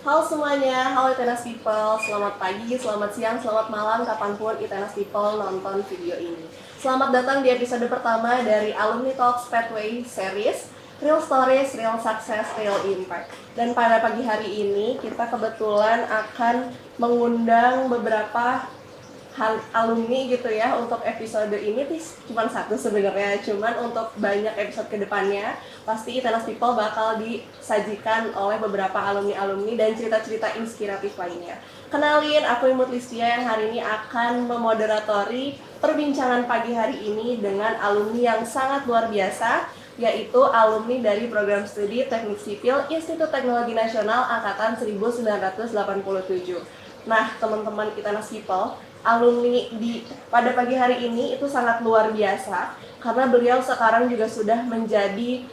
Halo semuanya, halo Itenas People, selamat pagi, selamat siang, selamat malam, kapanpun Itenas People nonton video ini. Selamat datang di episode pertama dari Alumni Talks Pathway Series, Real Stories, Real Success, Real Impact. Dan pada pagi hari ini kita kebetulan akan mengundang beberapa alumni gitu ya untuk episode ini cuma satu sebenarnya, cuman untuk banyak episode kedepannya pasti Itenas People bakal disajikan oleh beberapa alumni-alumni dan cerita-cerita inspiratif lainnya. Kenalin, aku Imut Listia yang hari ini akan memoderatori perbincangan pagi hari ini dengan alumni yang sangat luar biasa, yaitu alumni dari program studi Teknik Sipil Institut Teknologi Nasional Angkatan 1987. Nah, teman-teman Itenas People, alumni pada pagi hari ini itu sangat luar biasa karena beliau sekarang juga sudah menjadi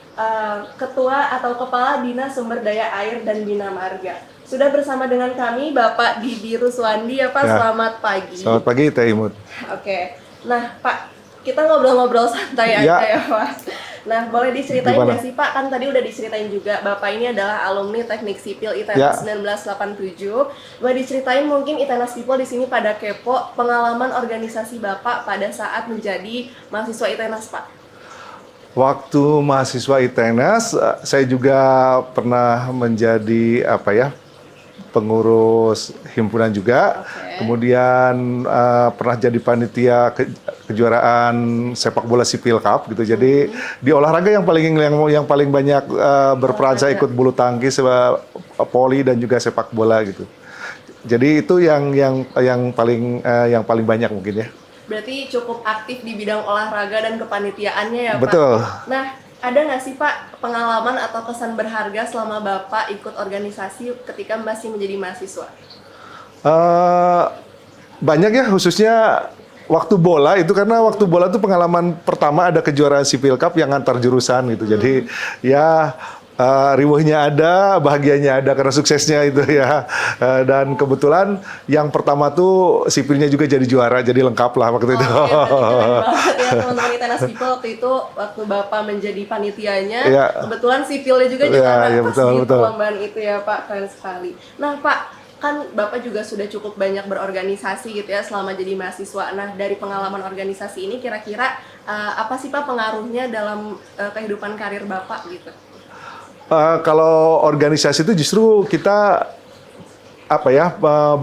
ketua atau kepala Dinas Sumber Daya Air dan Bina Marga. Sudah bersama dengan kami Bapak Didi Ruswandi ya Pak, selamat pagi. Selamat pagi Teh Imut. Oke, nah Pak, kita ngobrol-ngobrol santai aja ya Pak. Nah, boleh diceritain nggak sih Pak? Kan tadi udah diceritain juga, Bapak ini adalah alumni Teknik Sipil ITENAS 1987. Boleh diceritain mungkin Itenas People di sini pada kepo pengalaman organisasi Bapak pada saat menjadi mahasiswa ITENAS, Pak. Waktu mahasiswa ITENAS, saya juga pernah menjadi pengurus himpunan juga. Kemudian pernah jadi panitia kejuaraan sepak bola Sipil Cup gitu. Jadi di olahraga yang paling banyak berperan saya ikut bulu tangkis, voli dan juga sepak bola gitu. Jadi itu yang paling banyak mungkin ya. Berarti cukup aktif di bidang olahraga dan kepanitiaannya ya Pak. Betul. Nah, ada nggak sih Pak pengalaman atau kesan berharga selama Bapak ikut organisasi ketika masih menjadi mahasiswa? Banyak ya, khususnya waktu bola itu, karena waktu bola itu pengalaman pertama ada kejuaraan Sipil Cup yang antar jurusan gitu. Jadi ya riuhnya ada, bahagianya ada karena suksesnya itu ya. Dan kebetulan yang pertama tuh sipilnya juga jadi juara, jadi lengkap lah waktu itu. Iya, keren banget ya teman-teman Itenas People waktu itu, waktu Bapak menjadi panitianya, kebetulan sipilnya juga juara pas di perlombaan itu ya Pak, keren sekali. Nah Pak, kan Bapak juga sudah cukup banyak berorganisasi gitu ya selama jadi mahasiswa. Nah, dari pengalaman organisasi ini kira-kira apa sih Pak pengaruhnya dalam kehidupan karir Bapak gitu? Kalau organisasi itu justru kita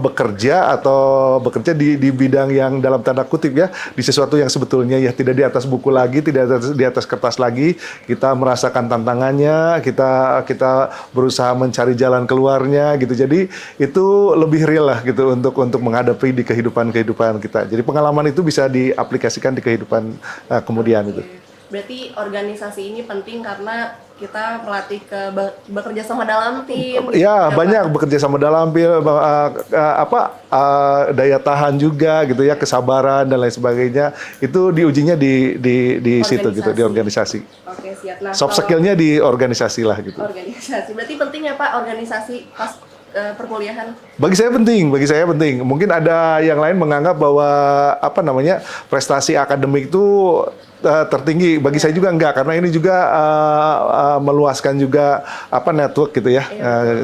bekerja di bidang yang dalam tanda kutip ya, di sesuatu yang sebetulnya ya tidak di atas buku lagi, tidak di atas kertas lagi. Kita merasakan tantangannya, kita berusaha mencari jalan keluarnya gitu. Jadi itu lebih real lah gitu untuk menghadapi di kehidupan kita. Jadi pengalaman itu bisa diaplikasikan di kehidupan kemudian itu. Berarti organisasi ini penting karena kita melatih bekerja sama dalam tim. Ya, banyak bekerja sama dalam tim, daya tahan juga gitu ya, kesabaran dan lain sebagainya. Itu diujinya di situ gitu, di organisasi. Oke, siap. Nah, soft skill-nya di organisasi lah gitu. Organisasi. Berarti penting ya Pak organisasi pas perkuliahan? Bagi saya penting. Mungkin ada yang lain menganggap bahwa prestasi akademik itu tertinggi. Bagi saya juga enggak, karena ini juga meluaskan juga network gitu ya,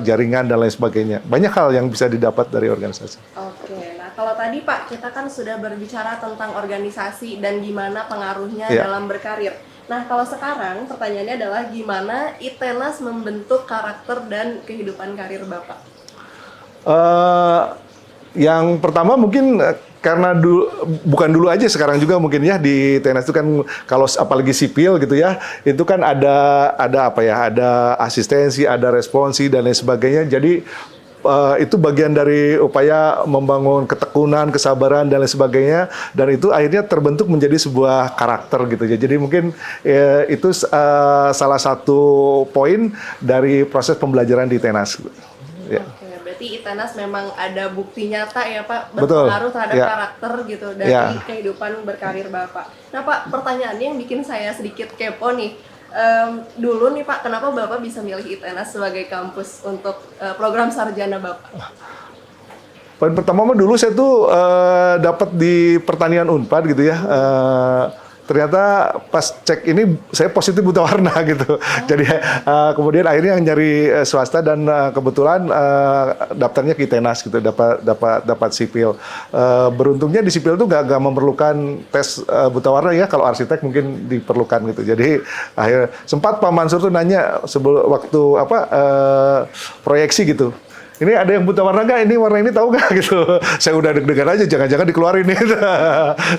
jaringan dan lain sebagainya. Banyak hal yang bisa didapat dari organisasi. Oke, nah kalau tadi Pak kita kan sudah berbicara tentang organisasi dan gimana pengaruhnya dalam berkarir. Nah kalau sekarang pertanyaannya adalah gimana Itenas membentuk karakter dan kehidupan karir Bapak? Yang pertama mungkin karena bukan dulu aja, sekarang juga mungkin ya di TNS itu kan kalau apalagi sipil gitu ya, itu kan ada asistensi, ada responsi dan lain sebagainya. Jadi itu bagian dari upaya membangun ketekunan, kesabaran dan lain sebagainya, dan itu akhirnya terbentuk menjadi sebuah karakter gitu ya. Jadi mungkin itu salah satu poin dari proses pembelajaran di TNS. Ya. Berarti Itenas memang ada bukti nyata ya Pak, berpengaruh terhadap karakter gitu dari kehidupan berkarir Bapak. Nah Pak, pertanyaannya yang bikin saya sedikit kepo nih, dulu nih Pak, kenapa Bapak bisa milih Itenas sebagai kampus untuk program sarjana Bapak? Poin pertama dulu saya tuh dapat di pertanian Unpad gitu ya. ternyata pas cek ini saya positif buta warna gitu. Jadi kemudian akhirnya yang nyari swasta dan kebetulan daftarnya ke ITENAS gitu, dapat sipil. Beruntungnya di sipil tuh nggak memerlukan tes buta warna ya, kalau arsitek mungkin diperlukan gitu. Jadi akhirnya sempat Pak Mansur tuh nanya sebelum waktu proyeksi gitu. Ini ada yang buta warna nggak? Ini warna ini tahu nggak gitu? Saya udah deg-degan aja, jangan-jangan dikeluarin nih.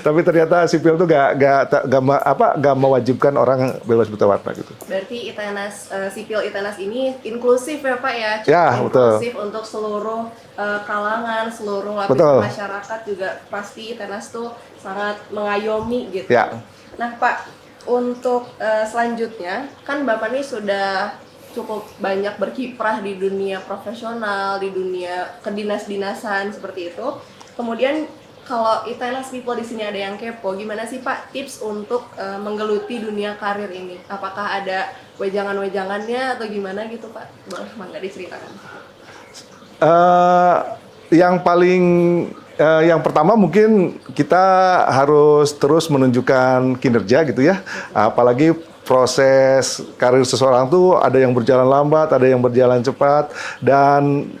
Tapi ternyata sipil tuh nggak mewajibkan orang bebas buta warna gitu. Berarti ITENAS, sipil ITENAS ini inklusif ya Pak ya? Cukup Ya, inklusif betul. untuk seluruh kalangan, seluruh lapisan masyarakat juga pasti ITENAS tuh sangat mengayomi gitu. Ya. Nah Pak, untuk selanjutnya kan Bapak ini sudah cukup banyak berkiprah di dunia profesional, di dunia kedinas-dinasan seperti itu. Kemudian kalau ITENAS people di sini ada yang kepo, gimana sih Pak tips untuk menggeluti dunia karir ini? Apakah ada wejangan-wejangannya atau gimana gitu Pak? Boleh nggak diceritakan? Yang pertama mungkin kita harus terus menunjukkan kinerja gitu ya, apalagi proses karir seseorang tuh ada yang berjalan lambat, ada yang berjalan cepat, dan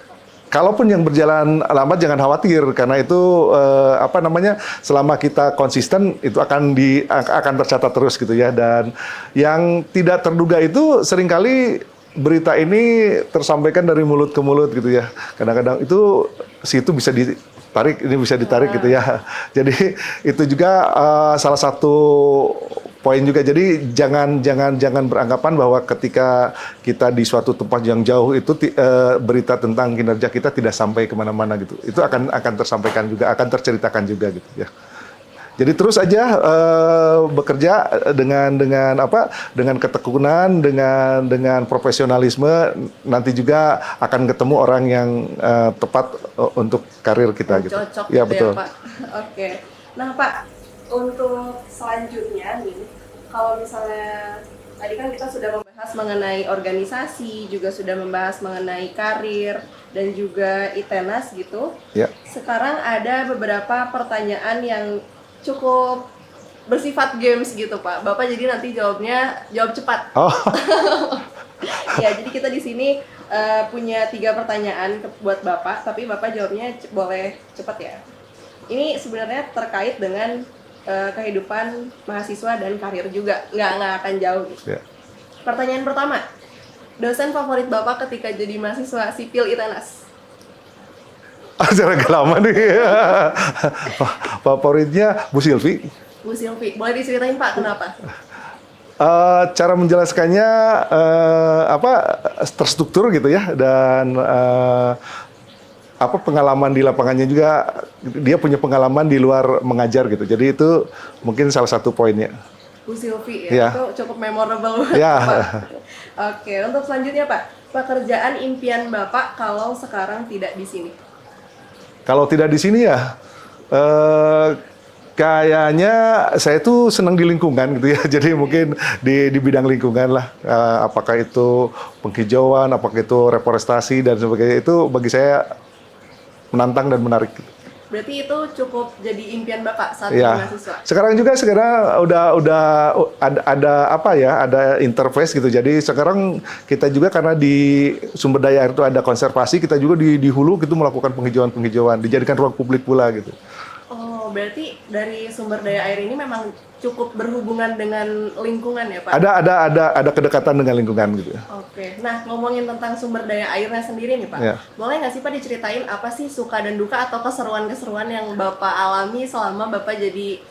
kalaupun yang berjalan lambat jangan khawatir karena itu selama kita konsisten itu akan tercatat terus gitu ya. Dan yang tidak terduga itu seringkali berita ini tersampaikan dari mulut ke mulut gitu ya. Kadang-kadang itu situ bisa ditarik, ini bisa ditarik gitu ya. Jadi itu juga salah satu poin juga. Jadi jangan beranggapan bahwa ketika kita di suatu tempat yang jauh itu berita tentang kinerja kita tidak sampai kemana-mana gitu. Itu akan tersampaikan juga, akan terceritakan juga gitu ya. Jadi terus aja bekerja dengan ketekunan, dengan profesionalisme, nanti juga akan ketemu orang yang tepat untuk karir kita gitu. Cocok Ya gitu betul. ya Pak. Oke. Nah Pak, untuk selanjutnya nih, kalau misalnya tadi kan kita sudah membahas mengenai organisasi, juga sudah membahas mengenai karir dan juga ITENAS gitu. Ya. Sekarang ada beberapa pertanyaan yang cukup bersifat games gitu Pak. Bapak jadi nanti jawab cepat. Oh. Ya, jadi kita di sini punya 3 pertanyaan buat Bapak, tapi Bapak jawabnya boleh cepat ya. Ini sebenarnya terkait dengan kehidupan mahasiswa dan karir juga, nggak akan jauh. Ya. Pertanyaan pertama, dosen favorit Bapak ketika jadi mahasiswa sipil ITENAS? Secara agak lama nih. Favoritnya Bu Silvi. Bu Silvi, boleh diceritain Pak kenapa? Cara menjelaskannya terstruktur gitu ya, dan pengalaman di lapangannya juga, dia punya pengalaman di luar mengajar gitu. Jadi itu mungkin salah satu poinnya. Bu Silvi ya, itu cukup memorable banget Ya. Pak. Oke, untuk selanjutnya Pak, pekerjaan impian Bapak kalau sekarang tidak di sini? Kalau tidak di sini ya, kayaknya saya tuh senang di lingkungan gitu ya. Jadi mungkin di bidang lingkungan lah. Apakah itu penghijauan, apakah itu reforestasi dan sebagainya, itu bagi saya menantang dan menarik. Berarti itu cukup jadi impian Bapak saat Ya. jadi mahasiswa? Sekarang udah ada interface gitu. Jadi sekarang kita juga karena di sumber daya air itu ada konservasi, kita juga di hulu gitu melakukan penghijauan, dijadikan ruang publik pula gitu. Oh, berarti dari sumber daya air ini memang cukup berhubungan dengan lingkungan ya Pak? Ada kedekatan dengan lingkungan gitu. Oke, nah ngomongin tentang sumber daya airnya sendiri nih Pak, Ya. boleh nggak sih Pak diceritain apa sih suka dan duka atau keseruan-keseruan yang Bapak alami selama Bapak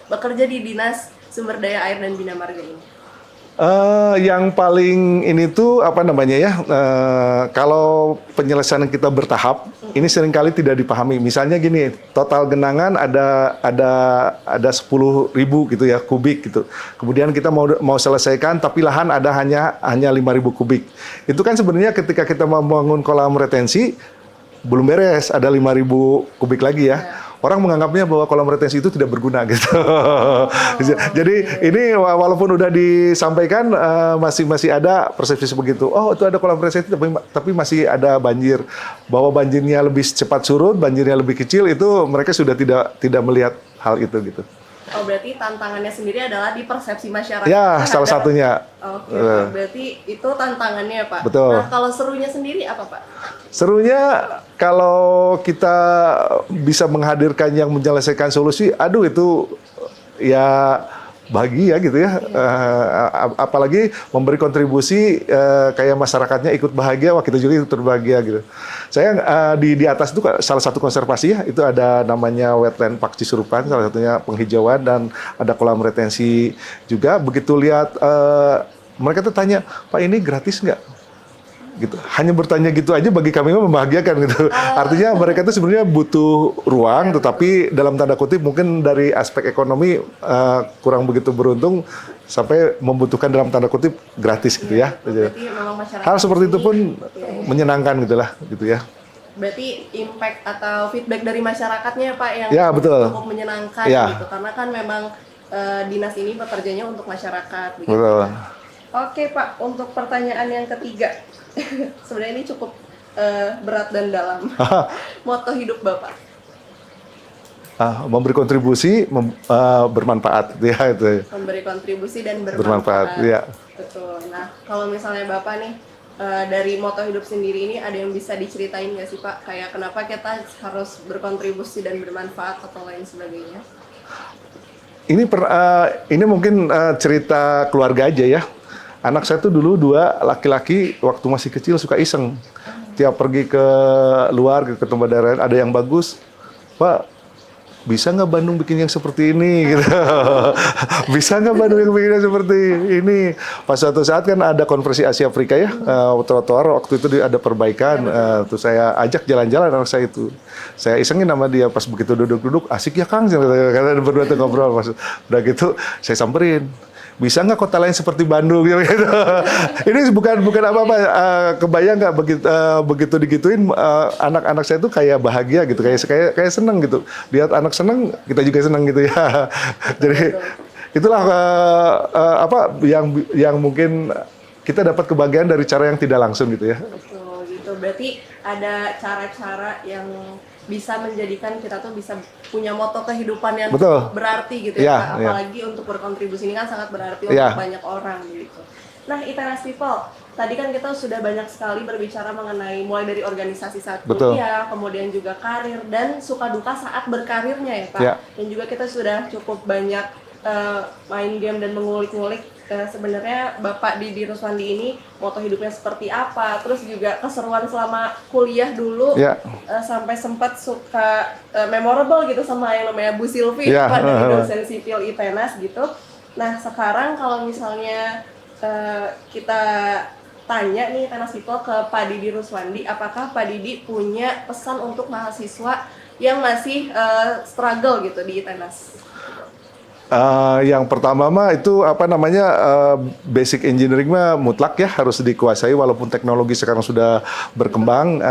bekerja di Dinas Sumber Daya Air dan Bina Marga ini? Yang paling ini tuh kalau penyelesaian kita bertahap, ini seringkali tidak dipahami. Misalnya gini, total genangan ada 10.000 gitu ya kubik gitu. Kemudian kita mau selesaikan, tapi lahan ada hanya 5.000 kubik. Itu kan sebenarnya ketika kita membangun kolam retensi belum beres, ada 5.000 kubik lagi ya. Orang menganggapnya bahwa kolam retensi itu tidak berguna gitu. Jadi ini walaupun udah disampaikan masih ada persepsi begitu. Oh, itu ada kolam retensi tapi masih ada banjir. Bahwa banjirnya lebih cepat surut, banjirnya lebih kecil, itu mereka sudah tidak melihat hal itu gitu. Oh, berarti tantangannya sendiri adalah di persepsi masyarakat. Ya, salah satunya. Oke, Pak. Berarti itu tantangannya, Pak. Betul. Nah, kalau serunya sendiri apa, Pak? Serunya kalau kita bisa menghadirkan yang menyelesaikan solusi, aduh itu ya bahagia gitu ya. Apalagi memberi kontribusi kayak masyarakatnya ikut bahagia, wah kita juga ikut berbahagia gitu. Saya di atas itu salah satu konservasi ya, itu ada namanya wetland Pak Cisurupan, salah satunya penghijauan dan ada kolam retensi juga. Begitu lihat mereka tuh tanya, Pak ini gratis nggak? Gitu. Hanya bertanya gitu aja bagi kami membahagiakan gitu. Artinya mereka itu sebenarnya butuh ruang, tetapi dalam tanda kutip mungkin dari aspek ekonomi kurang begitu beruntung sampai membutuhkan dalam tanda kutip gratis gitu ya. Berarti memang masyarakat Hal seperti itu pun ya. menyenangkan gitulah gitu ya. Berarti impact atau feedback dari masyarakatnya, Pak, yang Ya, betul. cukup menyenangkan Ya. gitu. Karena kan memang dinas ini bekerjanya untuk masyarakat. Begitu. Betul. Oke, Pak, untuk pertanyaan yang ketiga. Sebenarnya ini cukup berat dan dalam. Moto hidup Bapak. Memberi kontribusi, bermanfaat gitu ya itu. Memberi kontribusi dan Bermanfaat, ya. Betul. Nah, kalau misalnya Bapak nih dari moto hidup sendiri ini ada yang bisa diceritain nggak sih, Pak? Kayak kenapa kita harus berkontribusi dan bermanfaat atau lain sebagainya? Ini mungkin cerita keluarga aja ya. Anak saya tuh dulu 2 laki-laki waktu masih kecil suka iseng. Tiap pergi ke luar ke tempat daerah ada yang bagus, Pak, bisa nggak Bandung bikin yang seperti ini gitu. Bisa nggak Bandung yang bikin yang seperti ini. Pas suatu saat kan ada konversi Asia Afrika ya, trotoar waktu itu ada perbaikan. Terus saya ajak jalan-jalan anak saya itu. Saya isengin sama dia pas begitu duduk-duduk, asik ya Kang, karena berdua tuh ngobrol. Udah gitu saya samperin. Bisa nggak kota lain seperti Bandung gitu? Ini bukan apa-apa. Kebayang nggak begitu digituin anak-anak saya tuh kayak bahagia gitu, kayak seneng gitu. Lihat anak seneng, kita juga seneng gitu ya. Jadi itulah yang mungkin kita dapat kebahagiaan dari cara yang tidak langsung gitu ya. Betul gitu. Berarti ada cara-cara yang bisa menjadikan kita tuh bisa punya moto kehidupan yang Betul. berarti gitu ya, Kak. Apalagi untuk berkontribusi ini kan sangat berarti untuk banyak orang gitu. Nah, Itenas People, tadi kan kita sudah banyak sekali berbicara mengenai mulai dari organisasi saat kuliah, kemudian juga karir dan suka duka saat berkarirnya ya, Pak. Dan juga kita sudah cukup banyak main game dan mengulik-ngulik sebenarnya Bapak Didi Ruswandi ini moto hidupnya seperti apa, terus juga keseruan selama kuliah dulu sampai sempat suka memorable gitu sama yang namanya Bu Silvi dari dosen sipil ITENAS gitu. Nah, sekarang kalau misalnya kita tanya nih Tenas People ke Pak Didi Ruswandi, apakah Pak Didi punya pesan untuk mahasiswa yang masih struggle gitu di ITENAS? Yang pertama mah itu basic engineering mah mutlak ya harus dikuasai walaupun teknologi sekarang sudah berkembang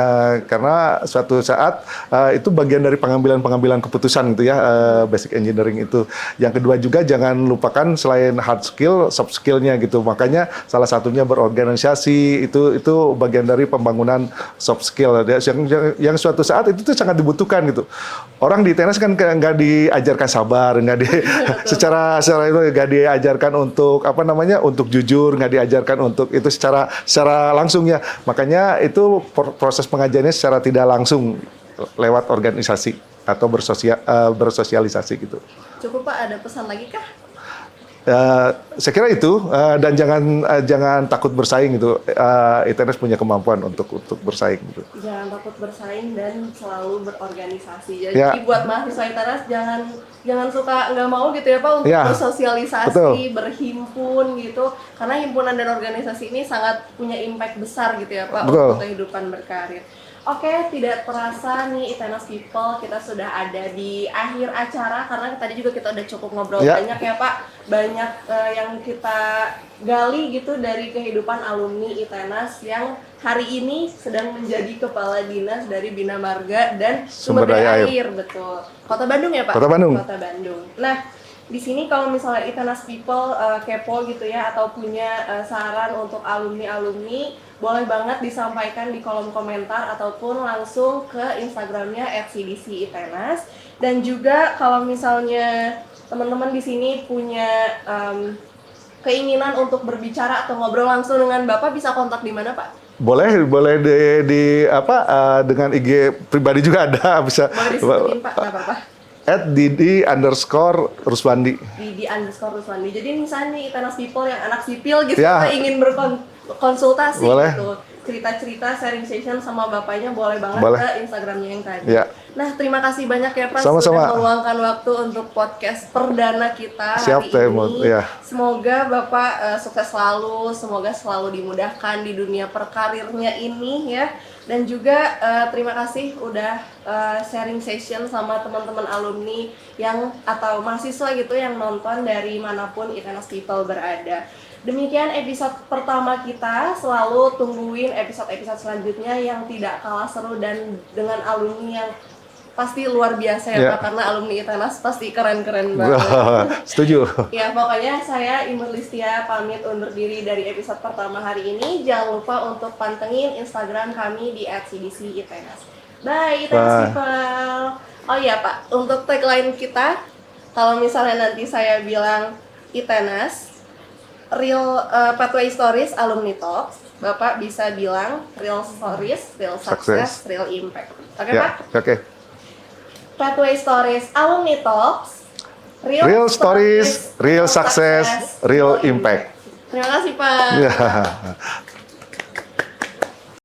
karena suatu saat itu bagian dari pengambilan keputusan gitu ya, basic engineering itu. Yang kedua juga jangan lupakan selain hard skill, soft skillnya gitu. Makanya salah satunya berorganisasi itu bagian dari pembangunan soft skill yang suatu saat itu tuh sangat dibutuhkan gitu. Orang di tenis kan nggak diajarkan sabar, nggak di secara itu nggak diajarkan untuk untuk jujur, nggak diajarkan untuk itu secara langsung ya. Makanya itu proses pengajarannya secara tidak langsung lewat organisasi atau bersosialisasi gitu. Cukup Pak, ada pesan lagi kah? Saya kira itu dan jangan takut bersaing gitu. ITENAS punya kemampuan untuk bersaing gitu. Jangan takut bersaing dan selalu berorganisasi. Jadi buat mahasiswa ITENAS jangan suka nggak mau gitu ya Pak untuk bersosialisasi, berhimpun gitu. Karena himpunan dan organisasi ini sangat punya impact besar gitu ya Pak untuk kehidupan berkarir. Oke, tidak terasa nih ITENAS People, kita sudah ada di akhir acara karena tadi juga kita udah cukup ngobrol banyak ya Pak, banyak yang kita gali gitu dari kehidupan alumni ITENAS yang hari ini sedang menjadi kepala dinas dari Bina Marga dan Sumber Daya Air, betul. Kota Bandung ya Pak? Kota Bandung. Kota Bandung. Nah, di sini kalau misalnya ITENAS People kepo gitu ya atau punya saran untuk alumni-alumni, boleh banget disampaikan di kolom komentar ataupun langsung ke Instagramnya @cdcitenas. Dan juga kalau misalnya teman-teman di sini punya keinginan untuk berbicara atau ngobrol langsung dengan Bapak, bisa kontak di mana, Pak? Boleh di apa dengan IG pribadi juga ada, bisa. Boleh disebutin, Pak, nggak apa-apa. @didi_ruswandi. Didi_ruswandi. Jadi misalnya nih Itenas People yang anak sipil gitu, Ya. ingin berkonsultasi Boleh. gitu, cerita-cerita, sharing session sama bapaknya, boleh banget Boleh. ke Instagramnya yang tadi. Ya. Nah, terima kasih banyak ya Pak Sama-sama. sudah meluangkan waktu untuk podcast perdana kita Siap, hari ini. ya. Semoga Bapak sukses selalu, semoga selalu dimudahkan di dunia perkarirnya ini ya. Dan juga terima kasih udah sharing session sama teman-teman alumni yang atau mahasiswa gitu yang nonton dari manapun Itenas People berada. Demikian episode pertama kita, selalu tungguin episode-episode selanjutnya yang tidak kalah seru dan dengan alumni yang pasti luar biasa ya Ya. Pak, karena alumni Itenas pasti keren-keren banget. Setuju. Ya, pokoknya saya Imur Listia pamit undur diri dari episode pertama hari ini. Jangan lupa untuk pantengin Instagram kami di @cdcitenas. Bye, Itenas Bye. People. Oh iya Pak, untuk tagline kita, kalau misalnya nanti saya bilang Itenas, Real Pathway Stories Alumni Talks, Bapak bisa bilang Real Stories, Real Success, Real Impact. Oke Pak? Ya, oke. Pathway Stories Alumni Talks, Real stories, real success, real impact. Terima kasih Pak. Ya.